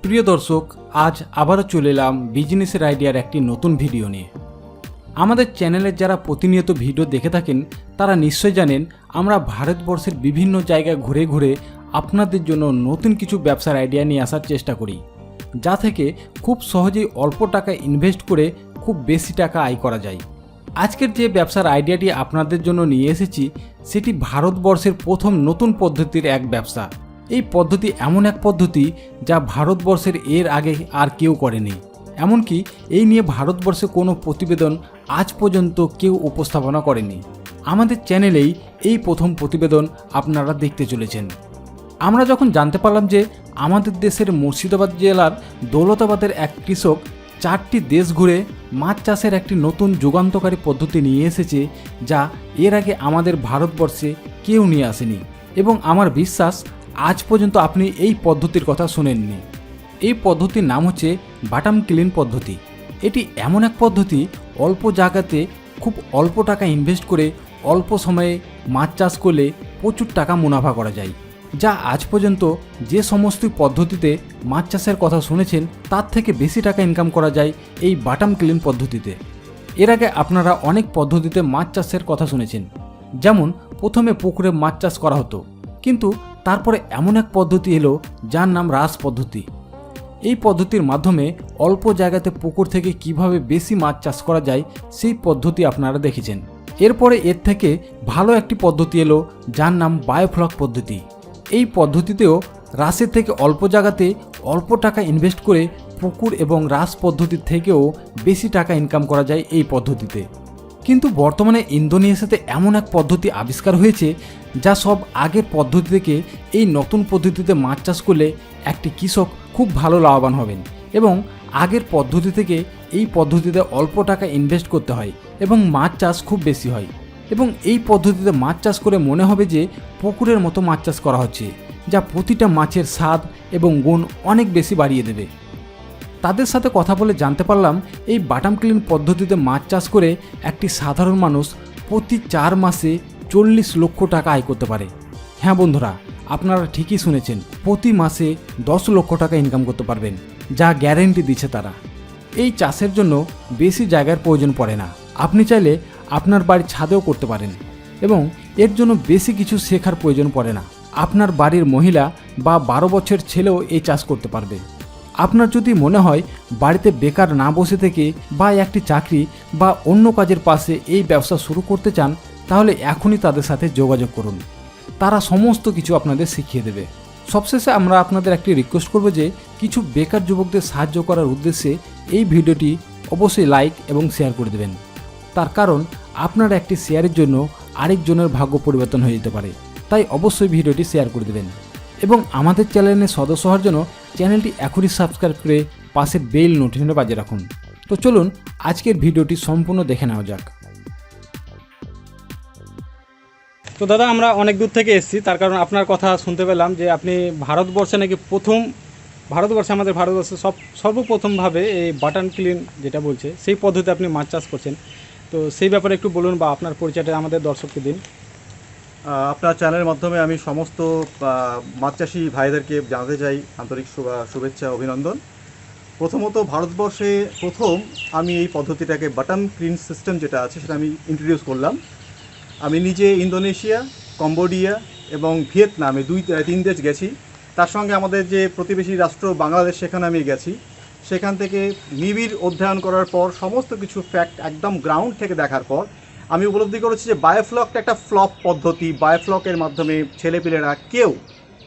প্রিয় দর্শক, আজ আবারও চলে এলাম বিজনেসের আইডিয়ার একটি নতুন ভিডিও নিয়ে। আমাদের চ্যানেলের যারা প্রতিনিয়ত ভিডিও দেখে থাকেন তারা নিশ্চয় জানেন আমরা ভারতবর্ষের বিভিন্ন জায়গায় ঘুরে ঘুরে আপনাদের জন্য নতুন কিছু ব্যবসার আইডিয়া নিয়ে আসার চেষ্টা করি, যা থেকে খুব সহজেই অল্প টাকা ইনভেস্ট করে খুব বেশি টাকা আয় করা যায়। আজকের যে ব্যবসার আইডিয়াটি আপনাদের জন্য নিয়ে এসেছি সেটি ভারতবর্ষের প্রথম নতুন পদ্ধতির এক ব্যবসা। এই পদ্ধতি এমন এক পদ্ধতি যা ভারতবর্ষের এর আগে আর কেউ করেনি। এমনকি এই নিয়ে ভারতবর্ষে কোনো প্রতিবেদন আজ পর্যন্ত কেউ উপস্থাপনা করেনি। আমাদের চ্যানেলেই এই প্রথম প্রতিবেদন আপনারা দেখতে চলেছেন। আমরা যখন জানতে পারলাম যে আমাদের দেশের মুর্শিদাবাদ জেলার দৌলতাবাদের এক কৃষক 4টি দেশ ঘুরে মাছ চাষের একটি নতুন যুগান্তকারী পদ্ধতি নিয়ে এসেছে, যা এর আগে আমাদের ভারতবর্ষে কেউ নিয়ে আসেনি, এবং আমার বিশ্বাস আজ পর্যন্ত আপনি এই পদ্ধতির কথা শোনেননি। এই পদ্ধতির নাম হচ্ছে বাটাম ক্লিন পদ্ধতি। এটি এমন এক পদ্ধতি অল্প জায়গাতে খুব অল্প টাকা ইনভেস্ট করে অল্প সময়ে মাছ চাষ করলে প্রচুর টাকা মুনাফা করা যায়, যা আজ পর্যন্ত যে সমস্ত পদ্ধতিতে মাছ চাষের কথা শুনেছেন তার থেকে বেশি টাকা ইনকাম করা যায় এই বাটাম ক্লিন পদ্ধতিতে। এর আগে আপনারা অনেক পদ্ধতিতে মাছ চাষের কথা শুনেছেন, যেমন প্রথমে পুকুরে মাছ চাষ করা হতো, কিন্তু তারপরে এমন এক পদ্ধতি এলো যার নাম রাস পদ্ধতি। এই পদ্ধতির মাধ্যমে অল্প জায়গাতে পুকুর থেকে কিভাবে বেশি মাছ চাষ করা যায় সেই পদ্ধতি আপনারা দেখেছেন। এরপরে এর থেকে ভালো একটি পদ্ধতি এলো যার নাম বায়োফ্লক পদ্ধতি। এই পদ্ধতিতেও রাসের থেকে অল্প জায়গাতে অল্প টাকা ইনভেস্ট করে পুকুর এবং রাস পদ্ধতির থেকেও বেশি টাকা ইনকাম করা যায় এই পদ্ধতিতে। কিন্তু বর্তমানে ইন্দোনেশিয়াতে এমন এক পদ্ধতি আবিষ্কার হয়েছে যা সব আগের পদ্ধতি থেকে এই নতুন পদ্ধতিতে মাছ চাষ করলে একটি কৃষক খুব ভালো লাভবান হবেন, এবং আগের পদ্ধতি থেকে এই পদ্ধতিতে অল্প টাকা ইনভেস্ট করতে হয় এবং মাছ চাষ খুব বেশি হয়, এবং এই পদ্ধতিতে মাছ চাষ করে মনে হবে যে পুকুরের মতো মাছ চাষ করা হচ্ছে, যা প্রতিটা মাছের স্বাদ এবং গুণ অনেক বেশি বাড়িয়ে দেবে। তাদের সাথে কথা বলে জানতে পারলাম এই বাটাম ক্লিন পদ্ধতিতে মাছ চাষ করে একটি সাধারণ মানুষ প্রতি 4 মাসে 40 লক্ষ টাকা আয় করতে পারে। হ্যাঁ বন্ধুরা, আপনারা ঠিকই শুনেছেন, প্রতি মাসে 10 লক্ষ টাকা ইনকাম করতে পারবেন, যা গ্যারেন্টি দিচ্ছে তারা। এই চাষের জন্য বেশি জায়গার প্রয়োজন পড়ে না, আপনি চাইলে আপনার বাড়ির ছাদেও করতে পারেন, এবং এর জন্য বেশি কিছু শেখার প্রয়োজন পড়ে না। আপনার বাড়ির মহিলা বা 12 বছরের ছেলেও এই চাষ করতে পারবে। আপনার যদি মনে হয় বাড়িতে বেকার না বসে থেকে বা একটি চাকরি বা অন্য কাজের পাশে এই ব্যবসা শুরু করতে চান, তাহলে এখনই তাদের সাথে যোগাযোগ করুন, তারা সমস্ত কিছু আপনাদের শিখিয়ে দেবে। সবশেষে আমরা আপনাদের একটি রিকোয়েস্ট করব যে কিছু বেকার যুবকদের সাহায্য করার উদ্দেশ্যে এই ভিডিওটি অবশ্যই লাইক এবং শেয়ার করে দেবেন। তার কারণ আপনার একটি শেয়ারের জন্য আরেকজনের ভাগ্য পরিবর্তন হয়ে যেতে পারে, তাই অবশ্যই ভিডিওটি শেয়ার করে দেবেন, এবং আমাদের চ্যানেলের সদস্য হওয়ার জন্য চ্যানেলটি এখনই সাবস্ক্রাইব করে পাশের বেল নোটিফিকেশন বাজিয়ে রাখুন। তো চলুন আজকের ভিডিওটি সম্পূর্ণ দেখে নেওয়া যাক। তো দাদা, আমরা অনেক দূর থেকে এসেছি, তার কারণ আপনার কথা শুনতে পেলাম যে আপনি ভারতবর্ষে নাকি আমাদের ভারতবর্ষে সর্বপ্রথমভাবে এই বাটাম ক্লিন যেটা বলছে সেই পদ্ধতিতে আপনি মাছ চাষ করছেন। তো সেই ব্যাপারে একটু বলুন, বা আপনার পরিচয়টা আমাদের দর্শককে দিন। আপনার চ্যানেলের মাধ্যমে আমি সমস্ত মাছ চাষি ভাইদেরকে জানাতে চাই আন্তরিক শুভেচ্ছা অভিনন্দন। প্রথমত ভারতবর্ষে প্রথম আমি এই পদ্ধতিটাকে বাটাম ক্লিন সিস্টেম যেটা আছে সেটা আমি ইন্ট্রোডিউস করলাম। আমি নিজে ইন্দোনেশিয়া, কম্বোডিয়া এবং ভিয়েতনামে 2-3 দেশ গেছি। তার সঙ্গে আমাদের যে প্রতিবেশী রাষ্ট্র বাংলাদেশ, সেখানে আমি গেছি। সেখান থেকে নিবিড় অধ্যয়ন করার পর সমস্ত কিছু ফ্যাক্ট একদম গ্রাউন্ড থেকে দেখার পর আমি উপলব্ধি করেছি যে বায়োফ্লকটা একটা ফ্লপ পদ্ধতি। বায়োফ্লকের মাধ্যমে ছেলেপিলেরা কেউ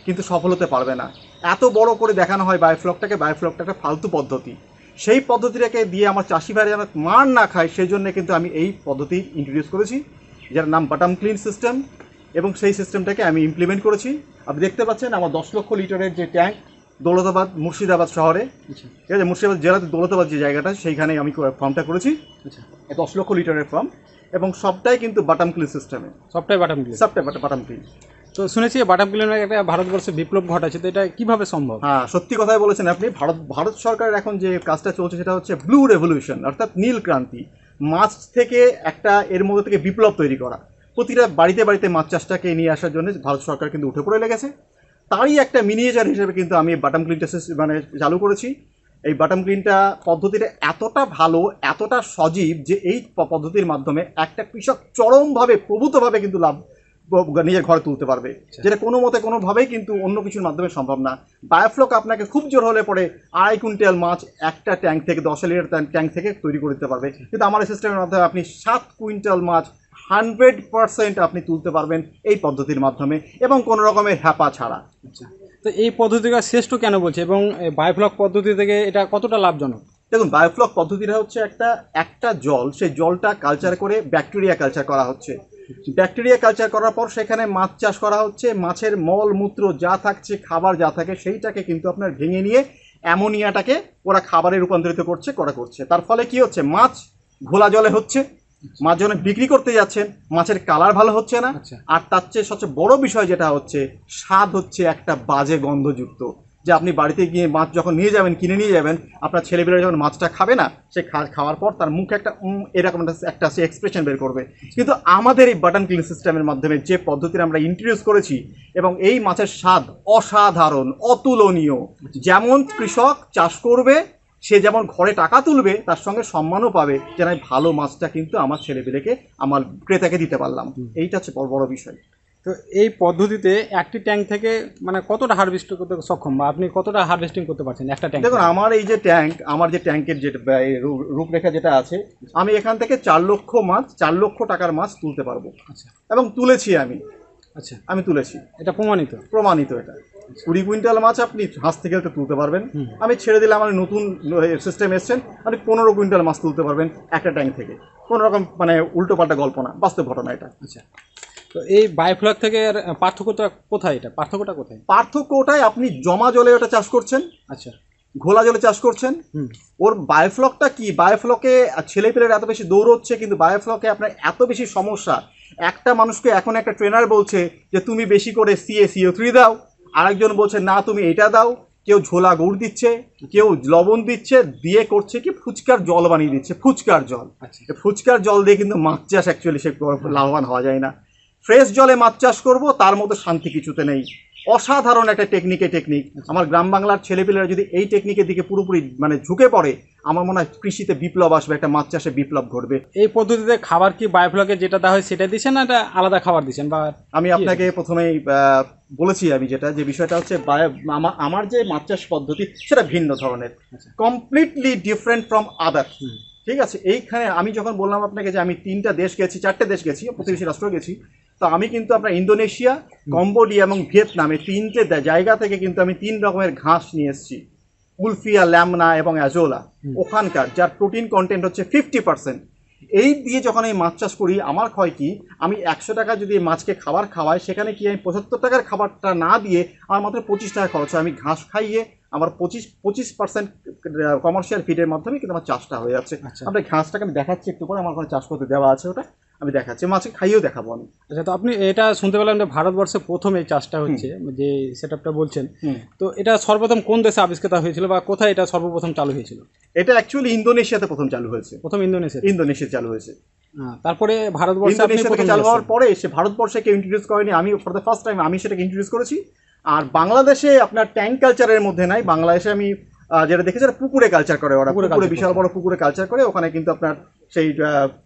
কিন্তু সফল হতে পারবে না। এত বড় করে দেখানো হয় বায়োফ্লকটাকে, বায়োফ্লকটা একটা ফালতু পদ্ধতি। সেই পদ্ধতিটাকে দিয়ে আমার চাষি ভাইরা যেন মার না খায়, সেই জন্য কিন্তু আমি এই পদ্ধতি ইন্ট্রোডিউস করেছি, যার নাম বাটাম ক্লিন সিস্টেম, এবং সেই সিস্টেমটাকে আমি ইমপ্লিমেন্ট করেছি। আপনি দেখতে পাচ্ছেন আমার 10 লক্ষ লিটারের যে ট্যাঙ্ক দৌলতাবাদ, মুর্শিদাবাদ শহরে, ঠিক আছে, মুর্শিদাবাদ জেলাতে দৌলতাবাদ যে জায়গাটা, সেইখানে আমি ফার্মটা করেছি। 10 লক্ষ লিটারের ফার্ম, এবং সবটাই কিন্তু বাটাম ক্লিন সিস্টেমে, সবটাই বাটাম ক্লিন। তো শুনেছি বাটাম ক্লিনের একটা ভারতবর্ষে বিপ্লব ঘটাচ্ছে, তো এটা কিভাবে সম্ভব? হ্যাঁ, সত্যি কথাই বলেছেন আপনি। ভারত সরকারের এখন যে কাজটা চলছে সেটা হচ্ছে ব্লু রেভলিউশন, অর্থাৎ নীল ক্রান্তি। মাছ থেকে একটা এর মধ্যে থেকে বিপ্লব তৈরি করা, প্রতিটা বাড়িতে বাড়িতে মাছ চাষটাকে নিয়ে আসার জন্য ভারত সরকার কিন্তু উঠে পড়ে লেগেছে। তারই একটা মিনিয়েচার হিসেবে কিন্তু আমি বাটাম ক্লিনটা মানে চালু করেছি। এই বাটাম ক্লিনটা পদ্ধতিটা এতটা ভালো, এতটা সজীব যে এই পদ্ধতির মাধ্যমে একটা কৃষক চরমভাবে প্রভূতভাবে কিন্তু লাভ নিজের ঘরে তুলতে পারবে, যেটা কোনো মতে কোনোভাবেই কিন্তু অন্য কিছুর মাধ্যমে সম্ভব না। বায়োফ্লক আপনাকে খুব জোর হলে পরে 2.5 কুইন্টাল মাছ একটা ট্যাঙ্ক থেকে 10 লিটার ট্যাঙ্ক থেকে তৈরি করে দিতে পারবে, কিন্তু আমার এই সিস্টেমের মাধ্যমে আপনি 7 কুইন্টাল মাছ 100% আপনি তুলতে পারবেন এই পদ্ধতির মাধ্যমে, এবং কোনো রকমের হ্যাপা ছাড়া। আচ্ছা, তো এই পদ্ধতিটা শ্রেষ্ঠ কেন বলছে, এবং বায়োফ্লক পদ্ধতি থেকে এটা কতটা লাভজনক? দেখুন, বায়োফ্লক পদ্ধতিটা হচ্ছে একটা জল, সেই জলটা কালচার করে ব্যাকটেরিয়া কালচার করা হচ্ছে। ব্যাকটেরিয়া কালচার করার পর সেখানে মাছ চাষ করা হচ্ছে। মাছের মল মূত্র যা থাকছে, খাবার যা থাকে, সেইটাকে কিন্তু আপনার ভেঙে নিয়ে অ্যামোনিয়াটাকে ওরা খাবারে রূপান্তরিত করছে। তার ফলে কি হচ্ছে, মাছ ঘোলা জলে হচ্ছে, মাছ যখন বিক্রি করতে যাচ্ছেন মাছের কালার ভালো হচ্ছে না, আর তার চেয়ে সবচেয়ে বড় বিষয় যেটা হচ্ছে, স্বাদ হচ্ছে একটা বাজে গন্ধযুক্ত। যে আপনি বাড়িতে গিয়ে মাছ যখন কিনে নিয়ে যাবেন, আপনার ছেলেমেয়েরা যখন মাছটা খাবে না, সে খাওয়ার পর তার মুখে একটা এরকম একটা সে এক্সপ্রেশন বের করবে। কিন্তু আমাদের এই বাটন ক্লিন সিস্টেমের মাধ্যমে যে পদ্ধতিটা আমরা ইন্ট্রোডিউস করেছি, এবং এই মাছের স্বাদ অসাধারণ, অতুলনীয়। যেমন কৃষক চাষ করবে, সে যেমন ঘরে টাকা তুলবে, তার সঙ্গে সম্মানও পাবে যে আমি ভালো মাছটা কিন্তু আমার ছেলেমেয়েকে, আমার ক্রেতাকে দিতে পারলাম। এইটা হচ্ছে বড় বিষয়। তো এই পদ্ধতিতে একটি ট্যাঙ্ক থেকে মানে কতটা হারভেস্ট করতে সক্ষম, বা আপনি কতটা হারভেস্টিং করতে পারছেন একটা ট্যাঙ্ক? দেখুন, আমার এই যে ট্যাঙ্ক, আমার যে ট্যাঙ্কের যে রূপরেখা যেটা আছে, আমি এখান থেকে 4 লক্ষ টাকার মাছ তুলতে পারবো। আচ্ছা, এবং তুলেছি আমি। আচ্ছা, আমি তুলেছি, এটা প্রমাণিত? এটা 20 কুইন্টাল মাছ আপনি হাঁস থেকে তুলতে পারবেন। আমি ছেড়ে দিলাম, আমার নতুন সিস্টেম এসছেন, আপনি 15 কুইন্টাল মাছ তুলতে পারবেন একটা ট্যাঙ্ক থেকে। কোনো রকম মানে উল্টো পাল্টা গল্প না, বাস্তব ঘটনা এটা। আচ্ছা, তো এই বায়োফ্লক থেকে পার্থক্যটা কোথায়? পার্থক্যটা কোথায়? পার্থক্য ওটাই, আপনি জমা জলে ওটা চাষ করছেন, আচ্ছা, ঘোলা জলে চাষ করছেন। ওর বায়োফ্লকটা কি, বায়োফ্লকে ছেলেপেলের এত বেশি দৌড়চ্ছে, কিন্তু বায়োফ্লকে আপনার এত বেশি সমস্যা। একটা মানুষকে এখন একটা ট্রেনার বলছে যে তুমি বেশি করে CO3 দাও, আরেকজন বলছে না তুমি এটা দাও, কেউ ঝোলা গুড় দিচ্ছে, কেউ লবণ দিচ্ছে, দিয়ে করছে কি ফুচকার জল বানিয়ে দিচ্ছে, ফুচকার জল। ফুচকার জল দিয়ে কিন্তু মাছ চাষ অ্যাকচুয়ালি সে লাভবান হওয়া যায় না। ফ্রেশ জলে মাছ চাষ করবো, তার মতো শান্তি কিছুতে নেই। অসাধারণ একটা টেকনিক। আমার গ্রাম বাংলার ছেলেপেলেরা যদি এই টেকনিকের দিকে পুরোপুরি মানে ঝুঁকে পড়ে, আমার মনে হয় কৃষিতে বিপ্লব আসবে, একটা মাছ চাষে বিপ্লব ঘটবে। এই পদ্ধতিতে খাবার কি বায়োফ্লকে যেটা দেওয়া হয় সেটা দিচ্ছেন, না এটা আলাদা খাবার দিচ্ছেন? বা আমি আপনাকে প্রথমেই বলেছি, আমি যে বিষয়টা হচ্ছে, আমার যে মাছ চাষ পদ্ধতি সেটা ভিন্ন ধরনের, কমপ্লিটলি ডিফারেন্ট ফ্রম আদার। ঠিক আছে, এইখানে আমি যখন বললাম আপনাকে যে আমি 4টে দেশ গেছি, প্রতিবেশী রাষ্ট্র গেছি, তো আমি কিন্তু আপনার ইন্দোনেশিয়া, কম্বোডিয়া এবং ভিয়েতনামে 3টে জায়গা থেকে কিন্তু আমি 3 রকমের ঘাস নিয়ে এসেছি, উলফিয়া, ল্যামনা এবং অ্যাজোলা, ওখানকার, যার প্রোটিন কন্টেন্ট হচ্ছে 50%। এই দিয়ে যখন আমি মাছ চাষ করি, আমার হয় কি, আমি 100 টাকা যদি মাছকে খাবার খাওয়াই, সেখানে কি আমি 75 টাকার খাবারটা না দিয়ে আমার মাত্র 25 টাকা খরচ হয়। আমি ঘাস খাইয়ে আমার 25% কমার্শিয়াল ফিডের মাধ্যমে কিন্তু আমার চাষটা হয়ে যাচ্ছে। আপনার ঘাসটাকে আমি দেখাচ্ছি একটু পরে, আমার ওখানে চাষ করতে দেওয়া আছে, ওটা আমি দেখাচ্ছি, মাছকে খাইয়েও দেখাবো আমি। আচ্ছা, তো আপনি এটা শুনতে পেলাম যে ভারতবর্ষে প্রথম এই চাষটা হচ্ছে, যে সেটআপটা বলছেন, তো এটা সর্বপ্রথম কোন দেশে আবিষ্কৃত হয়েছিল, বা কোথায় এটা সর্বপ্রথম চালু হয়েছিল? এটা অ্যাকচুয়ালি ইন্দোনেশিয়াতে প্রথম চালু হয়েছে। প্রথম ইন্দোনেশিয়া চালু হয়েছে। তারপরে ভারতবর্ষে চালু হওয়ার পরে সে ভারতবর্ষে কেউ ইন্ট্রোডিউস করেনি, আমি ফর দ্য ফার্স্ট টাইম আমি সেটাকে ইন্ট্রোডিউস করেছি। আর বাংলাদেশে আপনার ট্যাঙ্ক কালচারের মধ্যে নাই, বাংলাদেশে আমি যেটা দেখেছি পুকুরে কালচার করে, ওরা পুকুরে বিশাল বড় পুকুরে কালচার করে, ওখানে কিন্তু আপনার সেই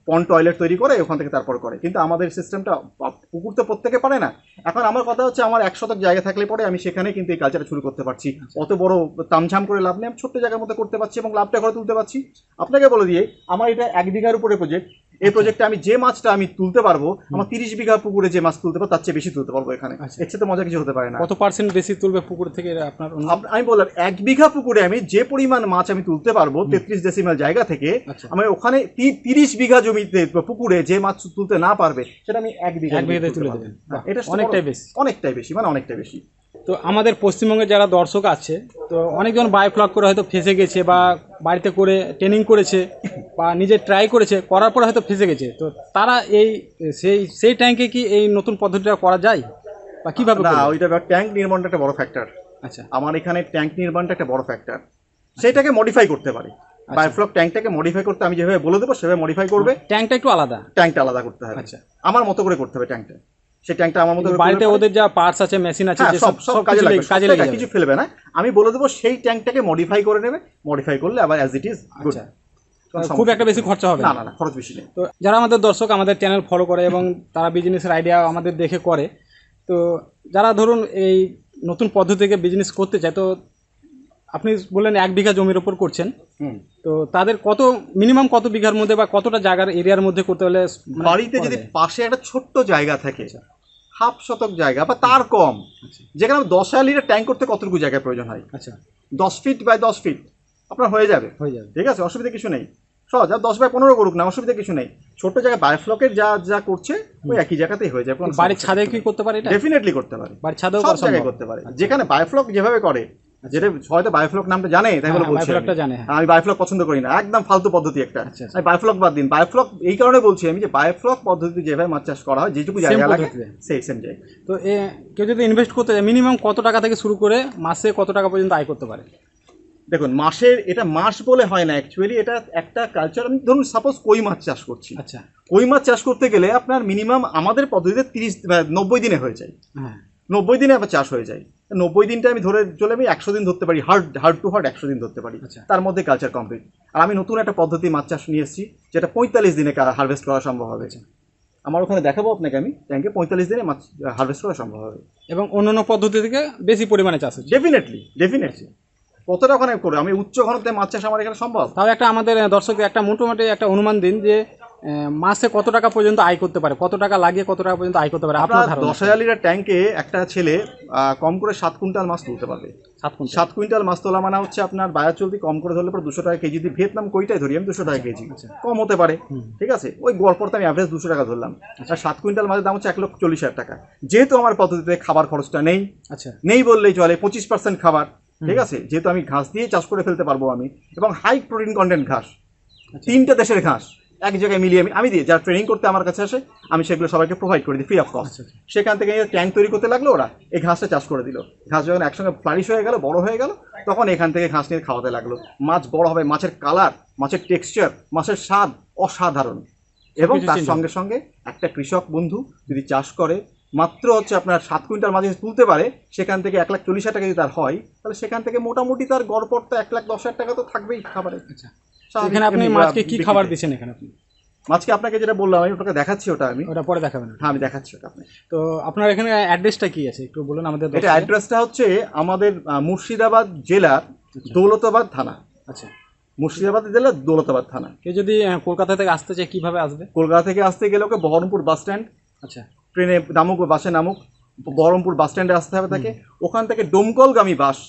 পন্ড টয়লেট তৈরি করে, ওখান থেকে তারপর করে। কিন্তু আমাদের সিস্টেমটা, পুকুর তো প্রত্যেকে পারে না। এখন আমার কথা হচ্ছে, আমার 1 শতক জায়গা থাকলে পরে আমি সেখানে কিন্তু এই কালচারটা শুরু করতে পারছি। অত বড় তামঝাম করে লাভ নেই, আমি ছোট্ট জায়গার মধ্যে করতে পারছি এবং লাভটা করে তুলতে পারছি। আপনাকে বলে দিয়ে, আমার এটা 1 বিঘার উপরে প্রজেক্ট। এই প্রজেক্টে আমি যে মাছটা আমি তুলতে পারবো, আমার 30 বিঘা পুকুরে যে মাছ তুলতে পারবো তার চেয়ে বেশি তুলতে পারবো এখানে। এর চেয়ে তো মজা কিছু হতে পারে না। কত পার্সেন্ট বেশি তুলবে পুকুর থেকে আপনার? আমি বললাম 1 বিঘা পুকুরে আমি যে পরিমাণ মাছ আমি তুলতে পারবো 33 ডেসিমেল জায়গা থেকে, আমি ওখানে 30 বিঘা জমিতে পুকুরে যে মাছ তুলতে না পারবে সেটা আমি 1 বিঘাতে তুলে দেবেন। এটা অনেকটাই বেশি। তো আমাদের পশ্চিমবঙ্গে যারা দর্শক আছে, তো অনেকজন বায়োফ্লক করে হয়তো ফেসে গেছে, বা বাড়িতে করে ট্রেনিং করেছে, বা নিজে ট্রাই করেছে, করার পরে হয়তো ফেসে গেছে। তো তারা সেই ট্যাঙ্কে কি এই নতুন পদ্ধতিটা করা যায়, বা কিভাবে? না, ওইটা ট্যাঙ্ক নির্মাণটা একটা বড় ফ্যাক্টর। আচ্ছা, আমার এখানে ট্যাঙ্ক নির্মাণটা একটা বড় ফ্যাক্টর, সেটাকে মডিফাই করতে পারি। বায়োফ্লক ট্যাঙ্কটাকে মডিফাই করতে আমি যেভাবে বলে দেবো সেভাবে মডিফাই করবে। ট্যাঙ্কটা একটু আলাদা, ট্যাঙ্কটা আলাদা করতে হবে। আচ্ছা, আমার মতো করে করতে হবে ট্যাঙ্কটা। সেই ট্যাঙ্কটা আমার মতো বাড়িতে ওদের যা পার্টস আছে, মেশিন আছে, যে সব কাজে লাগবে, কাজে লেগে যাবে। কিছু ফেলবে না। আমি বলে দেবো সেই ট্যাঙ্কটাকে মডিফাই করে নেবে, মডিফাই করলে আবার অ্যাজ ইট ইজ গুড। খুব একটা বেশি খরচা হবে না, না, না, খরচ বেশি নেই। তো যারা আমাদের দর্শক আমাদের চ্যানেল ফলো করে এবং তারা বিজনেসের আইডিয়া আমাদের দেখে করে, তো যারা ধরুন এই নতুন পদ্ধতিকে বিজনেস করতে চায়, তো আপনি বললেন 1 বিঘা জমির ওপর করছেন, তো তাদের কত মিনিমাম কত বিঘার মধ্যে বা কতটা জায়গার এরিয়ার মধ্যে করতে হলে বাড়িতে যদি পাশে একটা ছোট্ট জায়গা থাকে, হাফ শতক জায়গা বা তার কম, যেখানে 10,000 লিটার ট্যাঙ্ক করতে কতটুকু জায়গার প্রয়োজন হয়? আচ্ছা, 10 ফিট বাই 10 ফিট আপনার হয়ে যাবে, ঠিক আছে, অসুবিধা কিছু নেই। সহজ, আর 10 বাই 15 করুক না, অসুবিধা কিছু নেই। ছোট জায়গায় বায়োফ্লকের যা যা করছে ওই একই জায়গাতেই হয়ে যাবে। বাড়ির ছাদে কি করতে পারে এটা? ডেফিনেটলি করতে পারে, বাড়ির ছাদেও সব জায়গায় করতে পারে। যেখানে বায়োফ্লক যেভাবে করে, যেটা হয়তো বায়োফ্লক নামটা জানে তাই বলে বলছি, আমি বায়োফ্লক পছন্দ করি না, একদম ফালতু পদ্ধতি একটা। আমি বায়োফ্লক বাদ দিন, বায়োফ্লক এই কারণে বলছি আমি যে বায়োফ্লক পদ্ধতিতে যেভাবে মাছ চাষ করা হয়, যেটুকু জায়গা লাগে সেই সেম জায়গা। তো কেউ যদি ইনভেস্ট করতে যায় মিনিমাম কত টাকা থেকে শুরু করে মাসে কত টাকা পর্যন্ত আয় করতে পারে? দেখুন, মাসের এটা মাস বলে হয় না, অ্যাকচুয়ালি এটা একটা কালচার। আমি ধরুন সাপোজ কই মাছ চাষ করছি। আচ্ছা, কই মাছ চাষ করতে গেলে আপনার মিনিমাম আমাদের পদ্ধতিতে 90 দিনে হয়ে যায়। 90 দিনে আবার চাষ হয়ে যায়। 90 দিনটা আমি ধরে চলে, আমি 100 দিন ধরতে পারি, হার্ড টু হার্ড 100 দিন ধরতে পারি, তার মধ্যে কালচার কমপ্লিট। আর আমি নতুন একটা পদ্ধতি মাছ চাষ নিয়ে এসেছি, যেটা 45 দিনে হারভেস্ট করা সম্ভব হবে। আমার ওখানে দেখাবো আপনাকে, আমি ট্যাঙ্কে 45 দিনে মাছ হারভেস্ট করা সম্ভব হবে, এবং অন্যান্য পদ্ধতি থেকে বেশি পরিমাণে চাষ হচ্ছে। ডেফিনেটলি। কতটা ওখানে করে আমি উচ্চ ঘনত্বে মাছ চাষ আমার এখানে সম্ভব। তাও একটা আমাদের দর্শকদের একটা মোটামুটি একটা অনুমান দিন যে মাসে কত টাকা পর্যন্ত আয় করতে পারে, কত টাকা লাগিয়ে কত টাকা পর্যন্ত আয় করতে পারে আপনার ধারণা? 10,000 লিটার ট্যাঙ্কে একটা ছেলে কম করে 7 কুইন্টাল মাছ তুলতে পারবে। 7 কুইন্টাল মাছ তোলা মানে হচ্ছে আপনার বাজার চলতি কম করে ধরলে পরে 200 টাকা কেজি। যদি ভিয়েতনাম কইটাই ধরি আমি, 200 টাকা কেজি, কম হতে পারে, ঠিক আছে। ওই গড়পড়তে আমি অ্যাভারেজ 200 টাকা ধরলাম। আর 7 কুইন্টাল মাছের দাম হচ্ছে 1,40,000 টাকা। যেহেতু আমার পদ্ধতিতে খাবার খরচটা নেই, নেই বললেই চলে, 25% খাবার, ঠিক আছে। যেহেতু আমি ঘাস দিয়ে চাষ করে ফেলতে পারবো আমি, এবং হাই প্রোটিন কন্টেন্ট ঘাস, 3টে দেশের ঘাস এক জায়গায় মিলিয়ে আমি দিই। যারা ট্রেনিং করতে আমার কাছে আসে আমি সেগুলো সবাইকে প্রোভাইড করে দিই ফ্রি অফ কস্ট। সেখান থেকে ট্যাঙ্ক তৈরি করতে লাগলো, ওরা এই ঘাসটা চাষ করে দিল। ঘাস যখন একসঙ্গে ফ্লারিশ হয়ে গেল, বড় হয়ে গেল, তখন এখান থেকে ঘাস নিয়ে খাওয়াতে লাগলো। মাছ বড় হবে, মাছের কালার, মাছের টেক্সচার, মাছের স্বাদ অসাধারণ। এবং তার সঙ্গে সঙ্গে একটা কৃষক বন্ধু যদি চাষ করে, মাত্র হচ্ছে আপনার 7 কুইন্টাল মাছ তুলতে পারে, সেখান থেকে 1,40,000 টাকা যদি তার হয়, তাহলে সেখান থেকে মোটামুটি তার গড়পড়টা 1,10,000 টাকা তো থাকবেই খাবারে। এখানে আপনি মাছকে কি খাবার দিচ্ছেন? এখানে আপনি মাছকে আপনাকে যেটা বললাম আমি ওটাকে দেখাচ্ছি, ওটা পরে দেখাবেন। হ্যাঁ, আমি দেখাচ্ছি ওটা আপনি। তো আপনার এখানে অ্যাড্রেসটা কি আছে একটু বলুন আমাদের। এটা অ্যাড্রেসটা হচ্ছে আমাদের মুর্শিদাবাদ জেলার দৌলতাবাদ থানা। আচ্ছা, মুর্শিদাবাদ জেলার দৌলতাবাদ থানা। কেউ যদি কলকাতা থেকে আসতে চায় কিভাবে আসবে? কলকাতা থেকে আসতে গেলে ওকে বহরমপুর বাস স্ট্যান্ড, আচ্ছা, ট্রেনে নামুক, বাসে নামুক, বহরমপুর বাস স্ট্যান্ডে আসতে হবে তাকে। ওখান থেকে ডোমকলগামী বাস,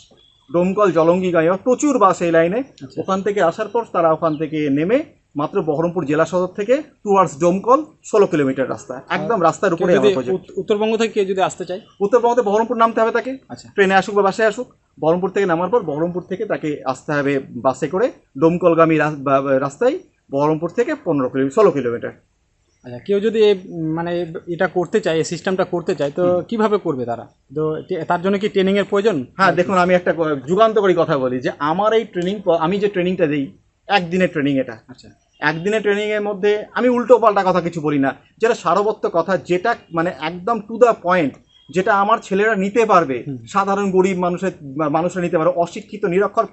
ডোমকল জলঙ্গিগামী প্রচুর বাস এই লাইনে। ওখান থেকে আসার পর তারা ওখান থেকে নেমে মাত্র বহরমপুর জেলা সদর থেকে টুয়ার্ডস ডোমকল 16 কিলোমিটার রাস্তা, একদম রাস্তার উপরে। উত্তরবঙ্গ থেকে কেউ যদি আসতে চায়, উত্তরবঙ্গতে বহরমপুর নামতে হবে তাকে। আচ্ছা, ট্রেনে আসুক বা বাসে আসুক, বহরমপুর থেকে নামার পর বহরমপুর থেকে তাকে আসতে হবে বাসে করে ডোমকলগামী রাস্তায়, বহরমপুর থেকে 16 কিলোমিটার। আচ্ছা, কেউ যদি মানে এটা করতে চায়, এই সিস্টেমটা করতে চায়, তো কিভাবে করবে তারা? তো তার জন্য কি ট্রেনিং এর প্রয়োজন? হ্যাঁ, দেখুন আমি একটা যুগান্তকারী কথা বলি যে আমার এই ট্রেনিং, আমি যে ট্রেনিংটা দিই, একদিনের ট্রেনিং এটা। আচ্ছা, একদিনের ট্রেনিংয়ের মধ্যে আমি উল্টো পাল্টা কথা কিছু বলি না, যেটা সারবত্ত কথা, যেটা মানে একদম টু দ্য পয়েন্ট, যেটা আমার ছেলেরা নিতে পারবে, সাধারণ গরিব মানুষরা নিতে পারবে, অশিক্ষিত নিরক্ষর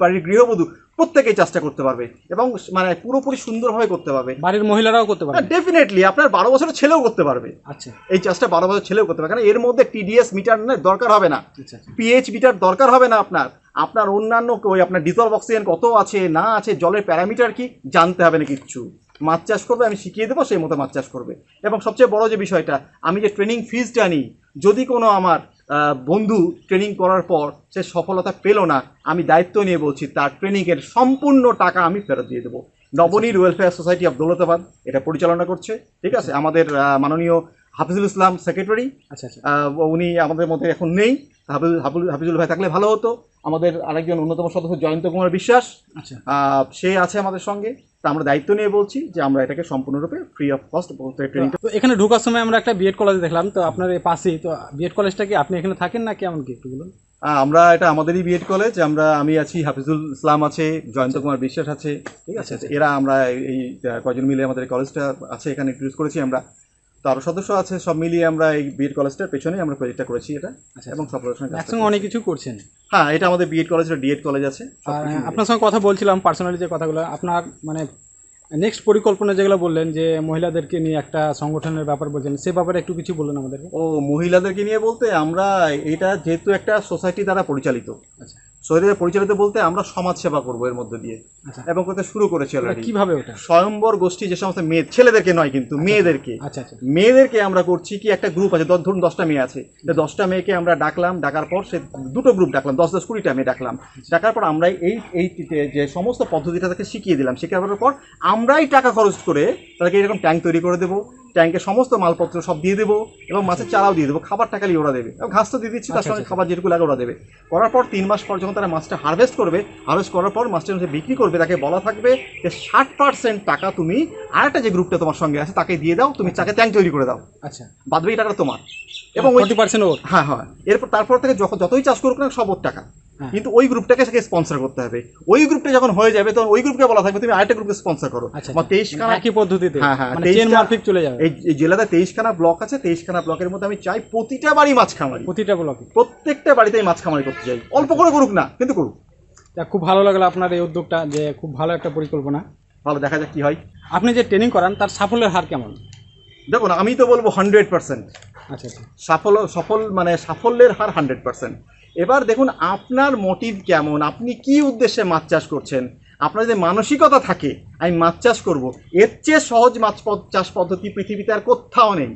বাড়ির গৃহবধূ প্রত্যেকেই চাষটা করতে পারবে, এবং মানে পুরোপুরি সুন্দরভাবে করতে পারবে। বাড়ির মহিলারাও করতে পারবে, ডেফিনেটলি। আপনার 12 বছরের ছেলেও করতে পারবে। আচ্ছা, এই চাষটা 12 বছর ছেলেও করতে পারবে, কারণ এর মধ্যে টিডিএস মিটার দরকার হবে না, পিএইচ মিটার দরকার হবে না, আপনার অন্যান্য ওই আপনার ডিজলভ অক্সিজেন কত আছে না আছে, জলের প্যারামিটার কি জানতে হবে না কিচ্ছু। মাছ চাষ করবে, আমি শিখিয়ে দেবো, সেই মতো মাছ চাষ করবে। এবং সবচেয়ে বড় যে বিষয়টা, আমি যে ট্রেনিং ফিজটা নিই, যদি কোনো আমার বন্ধু ট্রেনিং করার পর সে সফলতা পেল না, আমি দায়িত্ব নিয়ে বলছি তার ট্রেনিংয়ের সম্পূর্ণ টাকা আমি ফেরত দিয়ে দেবো। নবনীর ওয়েলফেয়ার সোসাইটি অফ দৌলতাবাদ এটা পরিচালনা করছে, ঠিক আছে। আমাদের মাননীয় হাফিজুল ইসলাম সেক্রেটারি, উনি আমাদের মধ্যে এখন নেই। হাফিজুল ভাই থাকলে ভালো হতো। আমাদের আরেকজন অন্যতম সদস্য জয়ন্ত কুমার বিশ্বাস, সে আছে আমাদের সঙ্গে। তা আমরা দায়িত্ব নিয়ে বলছি যে আমরা এটাকে সম্পূর্ণরূপে ফ্রি অফ কস্ট ট্রেনিং। তো এখানে ঢোকার সময় আমরা একটা বিএড কলেজ দেখলাম, তো আপনার এই পাশেই তো বিএড কলেজটা কি আপনি এখানে থাকেন না কেমন কি একটু বলুন? আমরা এটা আমাদেরই বিএড কলেজ, আমি আছি, হাফিজুল ইসলাম আছে, জয়ন্ত কুমার বিশ্বাস আছে, ঠিক আছে। এরা আমরা এই কয়জন মিলে আমাদের কলেজটা আছে এখানে ইন্ট্রোডিউস করেছি আমরা। তো আরও সদস্য আছে, সব মিলিয়ে আমরা এই বিএড কলেজটার পেছনেই আমরা প্রজেক্টটা করেছি এটা, আচ্ছা, এবং সব প্রদর্শনের কাজটা একসঙ্গে অনেক কিছু করছেন। হ্যাঁ, এটা আমাদের বিএড কলেজ, ডিএড কলেজ আছে, সব আর কিছু মিলিয়ে। আপনার সঙ্গে কথা বলছিলাম পার্সোনালি যে কথাগুলো, আপনার মানে নেক্সট পরিকল্পনা যেগুলো বললেন যে মহিলাদেরকে নিয়ে একটা সংগঠনের ব্যাপার বলছেন, সে ব্যাপারে একটু কিছু বলুন আমাদেরকে। ও মহিলাদেরকে নিয়ে বলতে, আমরা এটা যেহেতু একটা সোসাইটি দ্বারা পরিচালিত, আচ্ছা সোসাইটি পরিচালিত বলতে আমরা সমাজ সেবা করবো এর মধ্যে দিয়ে, আচ্ছা, এবং করতে শুরু করেছি অলরেডি। কিভাবে ওটা? স্বয়ম্বর গোষ্ঠী, যে সমস্ত মেয়ে, ছেলেদেরকে নয় কিন্তু মেয়েদেরকে, আচ্ছা আচ্ছা মেয়েদেরকে আমরা করছি কি, একটা গ্রুপ আছে, ধরুন 10টা মেয়ে আছে, 10টা মেয়েকে আমরা ডাকলাম, ডাকার পর সে দুটো গ্রুপ ডাকলাম, 10-20টা মেয়ে ডাকলাম, ডাকার পর আমরা এই যে সমস্ত পদ্ধতিটা তাকে শিখিয়ে দিলাম, শেখানোর পর আমরাই টাকা খরচ করে তাদেরকে এরকম ট্যাঙ্ক তৈরি করে দেবো, ট্যাঙ্কে সমস্ত মালপত্র সব দিয়ে দেবো, এবং মাছের চারাও দিয়ে দেবো, খাবার টাকালি ওরা দেবে, এবং ঘাস তো দিয়ে দিচ্ছি, তার সঙ্গে খাবার যেটুকু লাগে ওরা দেবে। করার পর 3 মাস পর যখন তারা মাছটা হারভেস্ট করবে, হারভেস্ট করার পর মাছটা যখন বিক্রি করবে, তাকে বলা থাকবে যে 60% টাকা তুমি আরেকটা যে গ্রুপটা তোমার সঙ্গে আছে তাকে দিয়ে দাও, তুমি তাকে ট্যাঙ্ক তৈরি করে দাও, আচ্ছা, বাদ বাকি টাকাটা তোমার, এবং ওই 40% ওর। হ্যাঁ হ্যাঁ, এরপর তারপর থেকে যতই চাষ করুক না সব ওর টাকা, হ্যাঁ। কিন্তু ওই গ্রুপটাকে সেকে স্পন্সর করতে হবে। ওই গ্রুপটা যখন হয়ে যাবে তখন ওই গ্রুপকে বলা থাকবে তুমি আরেকটা গ্রুপকে স্পন্সর করো। আচ্ছা, আমার 23খানা, একই পদ্ধতিতে, হ্যাঁ হ্যাঁ, মানে চেন মাফিক চলে যাবে। এই জেলাতে 23খানা ব্লক আছে, 23খানা ব্লকের মধ্যে আমি চাই প্রতিটা বাড়ি মাছ খামারি, প্রতিটা ব্লকে প্রত্যেকটা বাড়িতেই মাছ খামারি করতে চাই, অল্প করে করুক না কিন্তু করুক। তা খুব ভালো লাগলো আপনার এই উদ্যোগটা, যে খুব ভালো একটা পরিকল্পনা। ভালো, দেখা যাক কি হয়। আপনি যে ট্রেনিং করান তার সাফল্যের হার কেমন? দেখুন, আমি তো বলবো 100%। আচ্ছা আচ্ছা, সাফল্যের হার 100%। এবার দেখুন আপনার মোটিভ কেমন, আপনি কি উদ্দেশ্যে মাছ চাষ করছেন। আপনার যদি মানসিকতা থাকে আমি মাছ চাষ করব, এর চেয়ে সহজ চাষ পদ্ধতি পৃথিবীতে আর কোথাও নেই।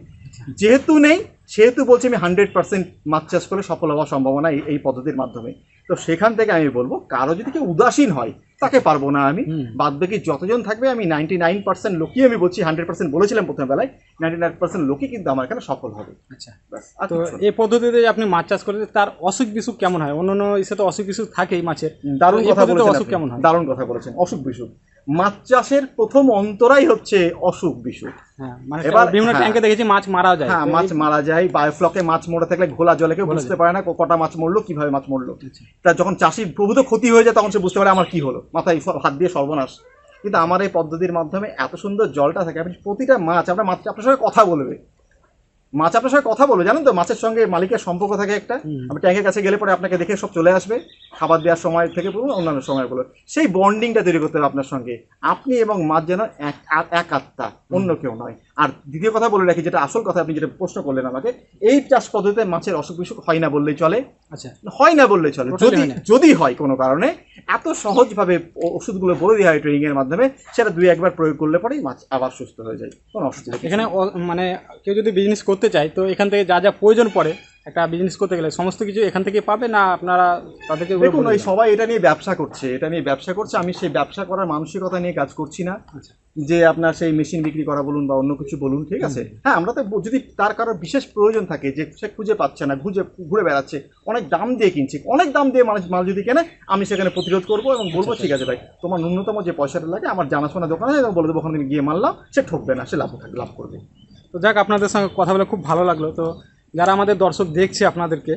যেহেতু নেই সেহেতু বলছি আমি 100% মাছ চাষ করে সফল হওয়ার সম্ভাবনা এই পদ্ধতির মাধ্যমে। তো সেখান থেকে আমি বলবো, কারো যদি কেউ উদাসীন হয় তাকে পারবো না আমি, বাদ বাকি যতজন থাকবে আমি 99% লোকই, আমি বলছি 100% বলেছিলাম প্রথম বেলায়, 99% লোকই কিন্তু আমার এখানে সফল হবে। আচ্ছা। ব্যাস, আর তো কিচ্ছু না। এই পদ্ধতিতে যে আপনি মাছ চাষ করেন তার অসুখ বিসুখ কেমন হয়? অন্যান্য ইসে তো অসুখ বিসুখ থাকেই মাছের, দারুণ তো এই কথা পদ্ধতিতে বলেছেন অসুখ আপনি, কেমন হয়? দারুণ কথা বলেছেন। অসুখ বিসুখ, মাছ চাষের প্রথম অন্তরাই হচ্ছে অসুখ বিসুখ। হ্যাঁ, মানে এবার বিভিন্ন হ্যাঁ। ট্যাঙ্কে দেখেছি মাছ মারা যায়। হ্যাঁ, তো মাছ এই- মারা যায়, বায়োফ্লকে মাছ মরে থাকলে ঘোলা জলে কেউ বুঝতে পারে না কটা মাছ মরলো, কিভাবে মাছ মরলো। আচ্ছা। তা যখন চাষির প্রভূত ক্ষতি হয়ে যায় তখন সে বুঝতে পারে আমার কি হলো, মাথায় হাত দিয়ে সর্বনাশ। কিন্তু আমার এই পদ্ধতির মাধ্যমে এত সুন্দর জলটা থাকে, আপনি প্রতিটা মাছ আপনার সঙ্গে কথা বলবে, মাছ আপনার সঙ্গে কথা বলবে, জানেন তো, মাছের সঙ্গে মালিকের সম্পর্ক থাকে একটা। আপনি ট্যাঙ্কের কাছে গেলে পরে আপনাকে দেখে সব চলে আসবে, খাবার দেওয়ার সময় থেকে বলুন অন্যান্য সময়গুলো, সেই বন্ডিংটা তৈরি করতে হবে আপনার সঙ্গে, আপনি এবং মাছ যেন এক আত্মা, অন্য কেউ নয়। আর দ্বিতীয় কথা বলে রাখি, যেটা আসল কথা, আপনি যেটা প্রশ্ন করলেন আমাকে, এই চাষ পদ্ধতিতে মাছের অসুখ বিসুখ হয় না বললেই চলে, আচ্ছা, হয় না বললেই চলে। Totally হয় না। যদি হয় কোনো কারণে, এত সহজভাবে ওষুধগুলো বলে দেওয়া হয় ট্রেনিং এর মাধ্যমে, সেটা 2-1 বার প্রয়োগ করলে পরেই মাছ আবার সুস্থ হয়ে যায়, কোনো অসুবিধা নেই। এখানে মানে কেউ যদি বিজনেস করতে চায় তো এখান থেকে যা যা প্রয়োজন পড়ে একটা বিজনেস করতে গেলে সমস্ত কিছু এখান থেকে পাবে না আপনারা তাদেরকে ওগুলো দেখুন, বলে ওই দেবেন? সবাই এটা নিয়ে ব্যবসা করছে, আমি সেই ব্যবসা করার মানসিকতা নিয়ে কাজ করছি না, আচ্ছা, যে আপনার সেই মেশিন বিক্রি করা বলুন বা অন্য কিছু বলুন, ঠিক আছে। হ্যাঁ, আমরা তো যদি তার কারোর বিশেষ প্রয়োজন থাকে, যে সে খুঁজে পাচ্ছে না, ঘুরে বেড়াচ্ছে, অনেক দাম দিয়ে কিনছে, অনেক দাম দিয়ে মাল যদি কেনে, আমি সেখানে প্রতিরোধ করবো এবং বলবো ঠিক আছে ভাই, তোমার ন্যূনতম যে পয়সাটা লাগে আমার জানাশোনা দোকান আছে, বলে দেবো ওখানে গিয়ে মারলাম, সে ঠকবে না, সে লাভ করবে। তো যাক, আপনাদের সঙ্গে কথা বলে খুব ভালো লাগলো। তো যারা আমাদের দর্শক দেখছে আপনাদেরকে,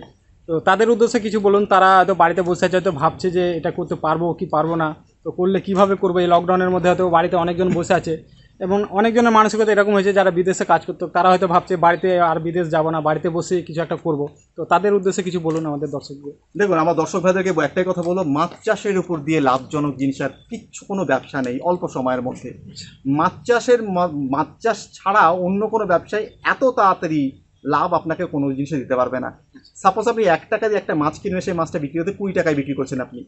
তো তাদের উদ্দেশ্যে কিছু বলুন। তারা হয়তো বাড়িতে বসে আছে, হয়তো ভাবছে যে এটা করতে পারবো কি পারবো না, তো করলে কিভাবে করবো। এই লকডাউনের মধ্যে হয়তো বাড়িতে অনেকজন বসে আছে, এবং অনেকজনের মানসিকতা এরকম হয়েছে যারা বিদেশে কাজ করতো, তারা হয়তো ভাবছে বাড়িতে আর বিদেশ যাব না, বাড়িতে বসে কিছু একটা করব। তো তাদের উদ্দেশ্যে কিছু বলুন আমাদের দর্শকদের। দেখুন, আমার দর্শক ভাইদেরকে একটাই কথা বলবো, মাছ চাষের উপর দিয়ে লাভজনক জিনিস আর কিচ্ছু কোনো ব্যবসা নেই অল্প সময়ের মধ্যে। মাছ চাষ ছাড়া অন্য কোনো ব্যবসায় এত তাড়াতাড়ি লাভ আপনাকে কোনো জিনিসে দিতে পারবে না। সাপোজ আপনি 1 টাকা দিয়ে একটা মাছ কিনে সেই মাছটা বিক্রি হতে 20 টাকায় বিক্রি করছেন, আপনি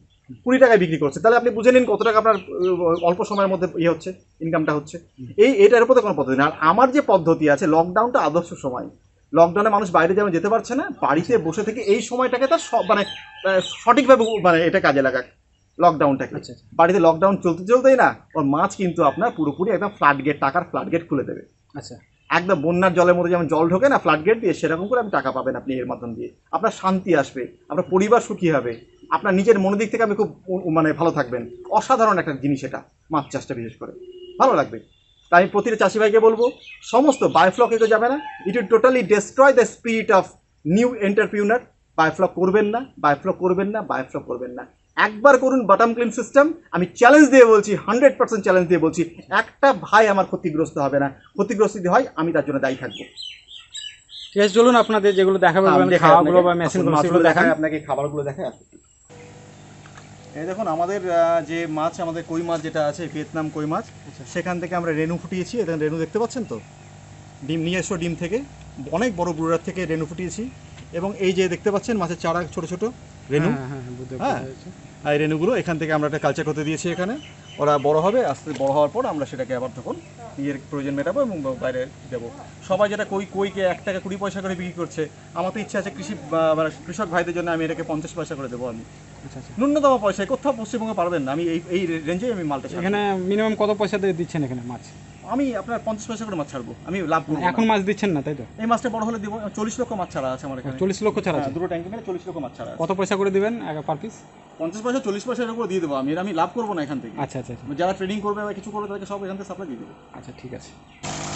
20 টাকায় বিক্রি করছেন, তাহলে আপনি বুঝে নিন কত টাকা আপনার অল্প সময়ের মধ্যে হচ্ছে, ইনকামটা হচ্ছে। এটার উপরে কোনো পদ্ধতি না। আর আমার যে পদ্ধতি আছে, লকডাউনটা আদর্শ সময়। লকডাউনে মানুষ বাইরে যেমন যেতে পারছে না, বাড়িতে বসে থেকে এই সময়টাকে তার সঠিকভাবে এটা কাজে লাগাক লকডাউনটাকে। আচ্ছা, বাড়িতে লকডাউন চলতেই না ওর মাছ কিন্তু আপনার পুরোপুরি একদম টাকার ফ্ল্যাট গেট খুলে দেবে। আচ্ছা, একদম বন্যার জলের মধ্যে যেমন জল ঢোকে না ফ্ল্যাট গেট দিয়ে, সেরকম করে আপনি টাকা পাবেন আপনি এর মাধ্যম দিয়ে। আপনার শান্তি আসবে, আপনার পরিবার সুখী হবে, আপনার নিজের মনের দিক থেকে আপনি খুব ভালো থাকবেন। অসাধারণ একটা জিনিস এটা, মাছ চাষটা বিশেষ করে ভালো লাগবে। তাই আমি প্রতিটা চাষি ভাইকে বলবো, সমস্ত বায়োফ্লক এগো যাবে না, it will totally destroy the spirit of new entrepreneur. Biofloc করবেন না। একবার করুন বাটাম ক্লিন সিস্টেম, আমি চ্যালেঞ্জ দিয়ে বলছি, 100% চ্যালেঞ্জ দিয়ে বলছি, একটা ভাই আমার ক্ষতিগ্রস্ত হবে না। ক্ষতিগ্রস্ত যদি হয় আমি তার জন্য দায়ী থাকবো। ঠিক আছে, চলুন আপনাদের যেগুলো দেখাবো দেখাই খাওয়াগুলো বা আপনাকে, মেশিনগুলো মাছগুলো সেগুলো দেখান। দেখাই আপনাকে, খাবারগুলো দেখাই। এই দেখুন আমাদের যে মাছ, আমাদের কই মাছ যেটা আছে, ভিয়েতনাম কই মাছ, সেখান থেকে আমরা রেনু ফুটিয়েছি। এখানে রেনু দেখতে পাচ্ছেন তো, ডিম নিয়ে এসো, ডিম থেকে অনেক বড় ব্রুডার থেকে রেনু ফুটিয়েছি। এবং এই যে দেখতে পাচ্ছেন মাছের চারা, ছোট ছোট রেনু, হ্যাঁ, এই রেনুগুলো এখান থেকে আমরা একটা কালচার করতে দিয়েছি এখানে। ওরা বড় হবে, আস্তে বড় হওয়ার পর আমরা সেটাকে আবার তখন নিজের প্রয়োজন মেটাবো এবং বাইরে দেবো। সবাই যেটা কইকে 1 টাকা 20 পয়সা করে বিক্রি করছে, আমার তো ইচ্ছা আছে মানে কৃষক ভাইদের জন্য আমি এটাকে 50 পয়সা করে দেবো। আমি ন্যূনতম পয়সায়, কোথাও পশ্চিমবঙ্গে পারবেন না, আমি এই রেঞ্জে আমি মালটা ছাড়বো। এখানে মিনিমাম কত পয়সা দিয়ে দিচ্ছেন এখানে মাছ? আমি আপনার 50 পয়সা করে মাছ ছাড়বো, আমি লাভ করবো। এখন মাছ দিচ্ছেন না তাই তো? এই মাছটা বড় হলে দিব। 40 লক্ষ মাছ ছাড়া আছে আমার এখানে। 40 লক্ষ ছাড়া আছে? দুটো ট্যাঙ্কি মিলে 40 লক্ষ মাছ ছাড়া আছে। কত পয়সা করে দিবেন পার পিস? 50 পয়সা 40 পয়সা এর উপর দিয়ে দেবো আমি, আমি লাভ করবো না এখান থেকে। আচ্ছা আচ্ছা আচ্ছা, যারা ট্রেডিং করবে বা কিছু করবে তাদেরকে সব এখান থেকে সাপ্লাই দিয়ে দেবো। আচ্ছা ঠিক আছে।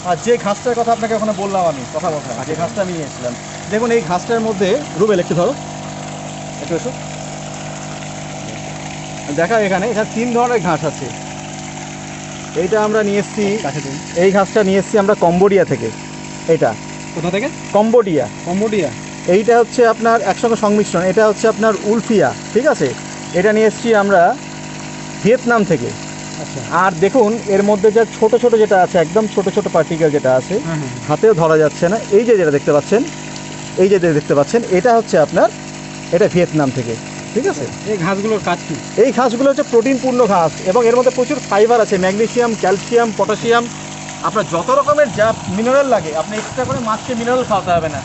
আর যে ঘাসটার কথা আপনাকে ওখানে বললাম আমি, কথা যে ঘাসটা আমি নিয়ে এসেছিলাম, দেখুন এই ঘাসটার মধ্যে, রুবেল একটু ধরো, একটু এসো, দেখা এখানে 3 ধরনের ঘাস আছে। এইটা আমরা নিয়ে এসেছি, এই ঘাসটা নিয়ে এসেছি আমরা কম্বোডিয়া থেকে। এটা কোথা থেকে? কম্বোডিয়া। কম্বোডিয়া। এইটা হচ্ছে আপনার একসঙ্গে সংমিশ্রণ, এটা হচ্ছে আপনার উলফিয়া, ঠিক আছে। এটা নিয়ে এসেছি আমরা ভিয়েতনাম থেকে। আচ্ছা। আর দেখুন এর মধ্যে যা ছোট ছোট যেটা আছে, একদম ছোট ছোট পার্টিকেল যেটা আছে, হাতেও ধরা যাচ্ছে না, এই যে যেটা দেখতে পাচ্ছেন, এই যে দেখতে পাচ্ছেন, এটা হচ্ছে আপনার, এটা ভিয়েতনাম থেকে, ঠিক আছে। এই ঘাসগুলোর কাজ কি? এই ঘাসগুলো হচ্ছে প্রোটিনপূর্ণ ঘাস এবং এর মধ্যে প্রচুর ফাইবার আছে, ম্যাগনেসিয়াম, ক্যালসিয়াম, পটাশিয়াম, আপনার যত রকমের যা মিনারেল লাগে, আপনি এক্সট্রা করে মাছকে মিনারেল খাওয়াতে হবে না।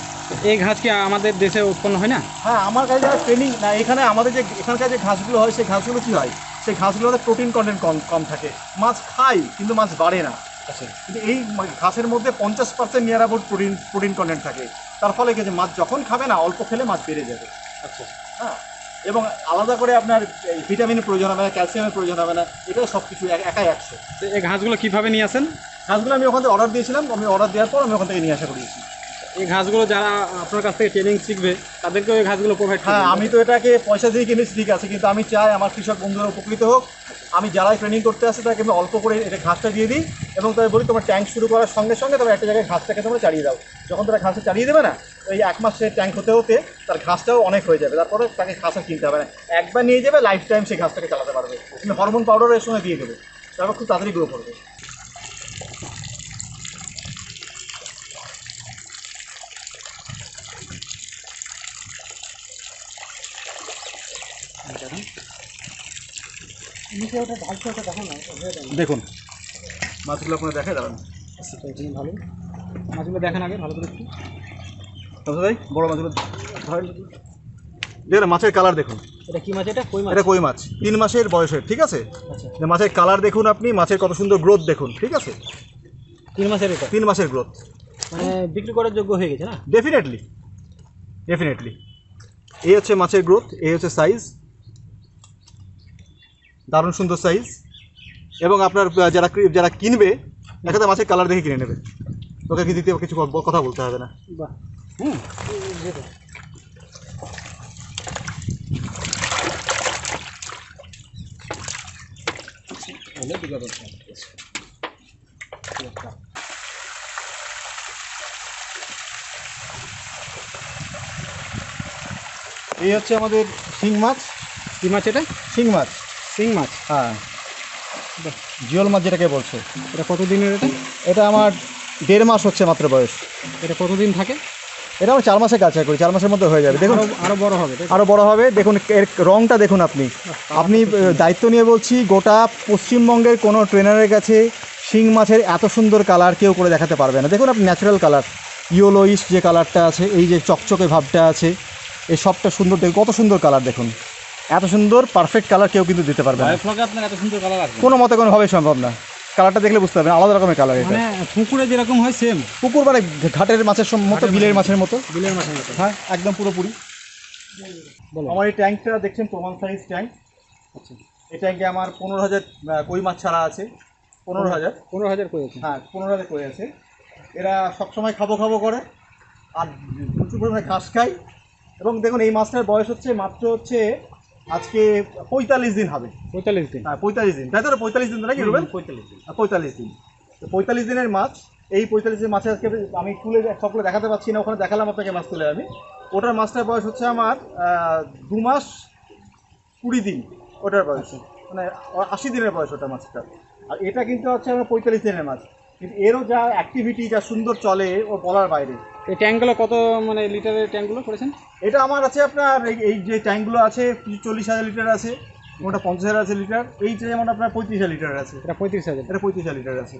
এই ঘাস কি আমাদের দেশে উৎপন্ন হয় না? হ্যাঁ, আমার কাছে যারা ট্রেনিং না, এখানে আমাদের যে এখানকার যে ঘাসগুলো হয়, সেই ঘাসগুলো কী হয়, সেই ঘাসগুলোতে প্রোটিন কন্টেন্ট কম থাকে। মাছ খায় কিন্তু মাছ বাড়ে না। আচ্ছা। কিন্তু এই ঘাসের মধ্যে 50% নিয়ার অ্যাবাউট প্রোটিন কন্টেন্ট থাকে। তার ফলে কি যে মাছ যখন খাবে না, অল্প খেলে মাছ বেড়ে যাবে। আচ্ছা। হ্যাঁ, এবং আলাদা করে আপনার ভিটামিনের প্রয়োজন হবে না, ক্যালসিয়ামের প্রয়োজন হবে না, এটাও সব কিছু একাই 100। তো এই ঘাসগুলো কীভাবে নিয়ে আসেন? ঘাসগুলো আমি ওখান থেকে অর্ডার দিয়েছিলাম, আমি অর্ডার দেওয়ার পর আমি ওখান থেকে নিয়ে আসা করিয়েছি। এই ঘাসগুলো যারা আপনার কাছ থেকে ট্রেনিং শিখবে তাদেরকে ওই ঘাসগুলো প্রোভাইড হ্যাঁ, আমি তো এটাকে পয়সা দিয়ে কিনেছি, ঠিক আছে, কিন্তু আমি চাই আমার কৃষক বন্ধুরা উপকৃত হোক। আমি যারাই ট্রেনিং করতে আসে তাকে আমি অল্প করে এটা ঘাসটা দিয়ে দিই এবং তাদের বলি তোমার ট্যাঙ্ক শুরু করার সঙ্গে সঙ্গে তোমার একটা জায়গায় ঘাসটাকে তোমরা চালিয়ে দাও। যখন তারা ঘাসটা চালিয়ে দেবে না, ওই 1 মাস সে ট্যাঙ্ক হতে হতে তার ঘাসটাও অনেক হয়ে যাবে, তারপরে তাকে ঘাস আর কিনতে হবে না, একবার নিয়ে যাবে, লাইফ টাইম সে ঘাসটাকে চালাতে পারবে। তুমি হরমোন পাউডার এর সঙ্গে দিয়ে দেবে, তারপর খুব তাড়াতাড়ি গ্রো করবে। দেখুন মাছগুলো আপনারা দেখে দাঁড়ান, ভালো মাছগুলো দেখেন আগে ভালো করে একটু। ভাই বড় মাছগুলো দেখুন, মাছের কালার দেখুন। এটা কি মাছ? এটা কই মাছ? এটা কই মাছ, 3 মাসের বয়সের, ঠিক আছে। আচ্ছা। মাছের কালার দেখুন, আপনি মাছের কত সুন্দর গ্রোথ দেখুন, ঠিক আছে। 3 মাসের? এটা 3 মাসের গ্রোথ, মানে বিক্রি করার যোগ্য হয়ে গেছে না? ডেফিনেটলি। এই হচ্ছে মাছের গ্রোথ, এই হচ্ছে সাইজ, দারুণ সুন্দর সাইজ। এবং আপনার যারা কিনবে, দেখাতে মাছের কালার দেখে কিনে নেবে, ওকে কি দ্বিতীয় কিছু কথা বলতে হবে না। বাহ। এই হচ্ছে আমাদের শিং মাছ। কি মাছ এটা? শিং মাছ। শিং মাছ? হ্যাঁ, জিওল মাছ যেটাকে বলছে। এটা কতদিনের? এটা এটা আমার 1.5 মাস হচ্ছে মাত্র বয়স। এটা কতদিন থাকে? এটা আমি 4 মাসে কাছে করি, 4 মাসের মধ্যে হয়ে যাবে। দেখুন আরো বড় হবে, আরও বড় হবে। দেখুন এর রঙটা দেখুন, আপনি দায়িত্ব নিয়ে বলছি, গোটা পশ্চিমবঙ্গের কোনো ট্রেনারের কাছে শিং মাছের এত সুন্দর কালার কেউ করে দেখাতে পারবে না। দেখুন আপনি ন্যাচারাল কালার, ইয়েলোইশ যে কালারটা আছে, এই যে চকচকে ভাবটা আছে, এই সবটা সুন্দর। দেখুন কত সুন্দর কালার, দেখুন এত সুন্দর পারফেক্ট কালার কেউ কিন্তু দিতে পারবে না। আপনার এত সুন্দর কালার আছে কোনো মতে কোনোভাবেই সম্ভব না। কালারটা দেখলে বুঝতে পারবেন, আলাদা রকমের কালার। এটা মানে পুকুরে যেরকম হয় সেম? পুকুর মানে ঘাটের মাছের মতো, বিলের মাছের মতো। বিলের মাছের মতো? হ্যাঁ, একদম পুরোপুরি। আমার এই ট্যাঙ্কটা দেখছেন প্রমাণ সাইজ ট্যাঙ্ক। আচ্ছা। এই ট্যাঙ্কে আমার 15,000 কই মাছ ছাড়া আছে। 15,000 কই আছে? হ্যাঁ, 15,000 কই আছে। এরা সবসময় খাবো করে আর প্রচুর পরিমাণে ঘাস খায়। এবং দেখুন এই মাছটার বয়স হচ্ছে মাত্র আজকে 45 দিন হবে। 45 দিন। হ্যাঁ 45 দিন, তাই তো? 45 দিন তো নাকি রুবেল? 45 দিন। 45 দিন। তো 45 দিনের মাছ, এই 45 দিন মাছের আজকে আমি তুলে সবগুলো দেখাতে পারছি না, ওখানে দেখালাম আপনাকে মাছ তুলে আমি। ওটার মাছটার বয়স হচ্ছে আমার 2 মাস 20 দিন ওটার বয়স, মানে 80 দিনের বয়স ওটা মাছটা। আর এটা কিন্তু হচ্ছে আমার 45 দিনের মাছ, কিন্তু এরও যা অ্যাক্টিভিটি, যা সুন্দর চলে ও বলার বাইরে। এই ট্যাঙ্কগুলো কত মানে লিটারের ট্যাঙ্কগুলো করেছেন? এটা আমার আছে আপনার এই যে ট্যাঙ্কগুলো আছে 40,000 লিটার আছে, ওটা 50,000 আছে লিটার, এইটা যেমন আপনার 35,000 লিটার আছে। এটা 35,000। এটা 35,000 লিটার আছে।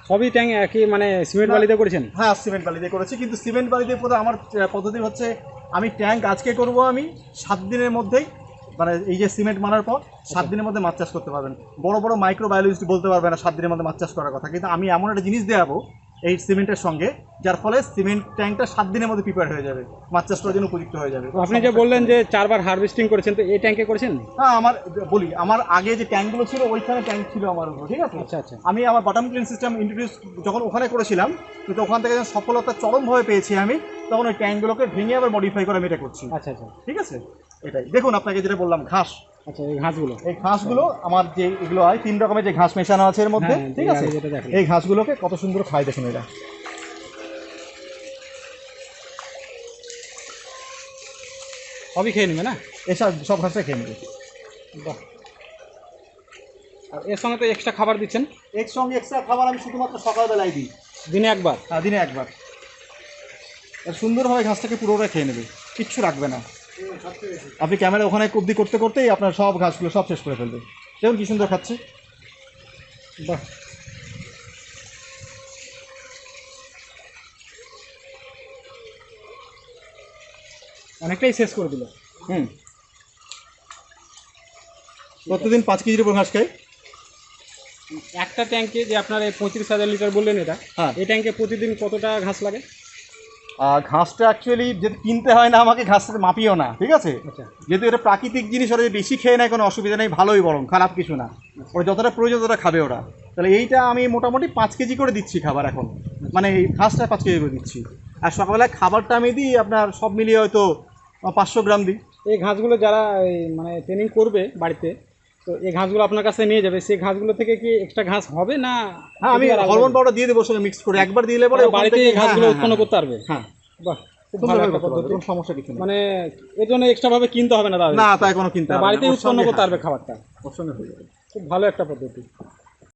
সবই ট্যাঙ্ক একই মানে সিমেন্ট বালিতে করেছেন? হ্যাঁ সিমেন্ট বালি দিয়ে করেছি, কিন্তু সিমেন্ট বালি দিয়ে পরে আমার পদ্ধতি হচ্ছে আমি ট্যাঙ্ক আজকে করব, আমি 7 দিনের মধ্যেই, মানে এই যে সিমেন্ট মারার পর 7 দিনের মধ্যে মাছ চাষ করতে পারবেন। বড় বড় মাইক্রোবায়োলজিস্ট বলতে পারবে না 7 দিনের মধ্যে মাছ চাষ করার কথা, কিন্তু আমি এমন একটা জিনিস দেখাবো এই সিমেন্টের সঙ্গে, যার ফলে সিমেন্ট ট্যাঙ্কটা 7 দিনের মধ্যে প্রিপেয়ার হয়ে যাবে, মাছ চাষ করার জন্য উপযুক্ত হয়ে যাবে। আপনি যে বললেন যে 4 বার হারভেস্টিং করেছেন, তো এই ট্যাঙ্কে করেছেন? হ্যাঁ আমার বলি, আমার আগে যে ট্যাঙ্কগুলো ছিল ওইখানে ট্যাঙ্ক ছিল আমার উপর, ঠিক আছে? আচ্ছা আচ্ছা। আমি আমার বটম ক্লিন সিস্টেম ইন্ট্রোডিউস যখন ওখানে করেছিলাম, কিন্তু ওখান থেকে যখন সফলতা চরমভাবে পেয়েছি আমি, তখন ওই ট্যাঙ্কগুলোকে ভেঙে আবার মডিফাই করে আমি এটা করছি। আচ্ছা আচ্ছা। ঠিক আছে, এটাই দেখুন আপনাকে যেটা বললাম ঘাস। আচ্ছা, এই ঘাসগুলো, এই ঘাসগুলো আমার যে এগুলো হয় 3 রকমের যে ঘাস মেশানো আছে এর মধ্যে, হ্যাঁ, ঠিক আছে? আগে যেটা দেখলাম। এই ঘাসগুলোকে কত সুন্দর খায় দেখুন, এরা সবই খেয়ে নেবে না? এসব সব ঘাসটা খেয়ে নেবে। বাহ। আর এর সঙ্গে তো এক্সট্রা খাবার দিচ্ছেন? একসঙ্গে এক্সট্রা খাবার আমি শুধুমাত্র সকালবেলায় দিই, দিনে একবার? হ্যাঁ দিনে একবার। আর সুন্দরভাবে ঘাসটাকে পুরোটা খেয়ে নেবে, কিচ্ছু রাখবে না। আপনি ক্যামেরা ওখানে অবধি করতে করতেই আপনার সব ঘাসগুলো সব শেষ করে ফেলবে। দেখুন কি সুন্দর খাচ্ছে। বাহ। অনেকটাই শেষ করে দিল। হুম, প্রতিদিন 5 কেজির উপর ঘাস খাই। একটা ট্যাঙ্কে যে আপনার এই 35,000 লিটার বললেন, এটা হ্যাঁ। এই ট্যাঙ্কে প্রতিদিন কতটা ঘাস লাগে? আর ঘাসটা অ্যাকচুয়ালি যেহেতু কিনতে হয় না আমাকে, ঘাসটা মাপিও না, ঠিক আছে? আচ্ছা। যেহেতু এটা প্রাকৃতিক জিনিস, ওরা যদি বেশি খেয়ে নেয় কোনো অসুবিধা নেই, ভালোই, বরং খারাপ কিছু না। ওরা যতটা প্রয়োজন ততটা খাবে ওরা। তাহলে এইটা আমি মোটামুটি 5 কেজি করে দিচ্ছি খাবার এখন, মানে এই ঘাসটা 5 কেজি করে দিচ্ছি। আর সকালবেলায় খাবারটা আমি দিই আপনার সব মিলিয়ে হয়তো 500 গ্রাম দিই। এই ঘাসগুলো যারা এই মানে ট্রেনিং করবে বাড়িতে, তো এই ঘাসগুলো আপনার কাছে নিয়ে যাবে, সেই ঘাসগুলো থেকে কি এক্সট্রা ঘাস হবে না? হ্যাঁ আমি হরমোন পাউডার দিয়ে দেবো সঙ্গে মিক্স করে, একবার দিলে পরে ওখান বাড়িতে থেকে- এই ঘাসগুলো হ্যাঁ, উৎপন্ন হ্যাঁ, করতে পারবে? হ্যাঁ। বাহ, খুব ভালো সুন্দরভাবে একটা করতে পারবে, পদ্ধতি। কোনো সমস্যা কিছু নেই। মানে এর জন্য এক্সট্রা ভাবে কিনতে হবে না দাদা? না তাই কোনো কিনতে হবে না, বাড়িতেই ওর উৎপন্ন সঙ্গে- করতে পারবে খাবারটা। ওর সঙ্গে হয়ে যাবে। খুব ভালো একটা পদ্ধতি।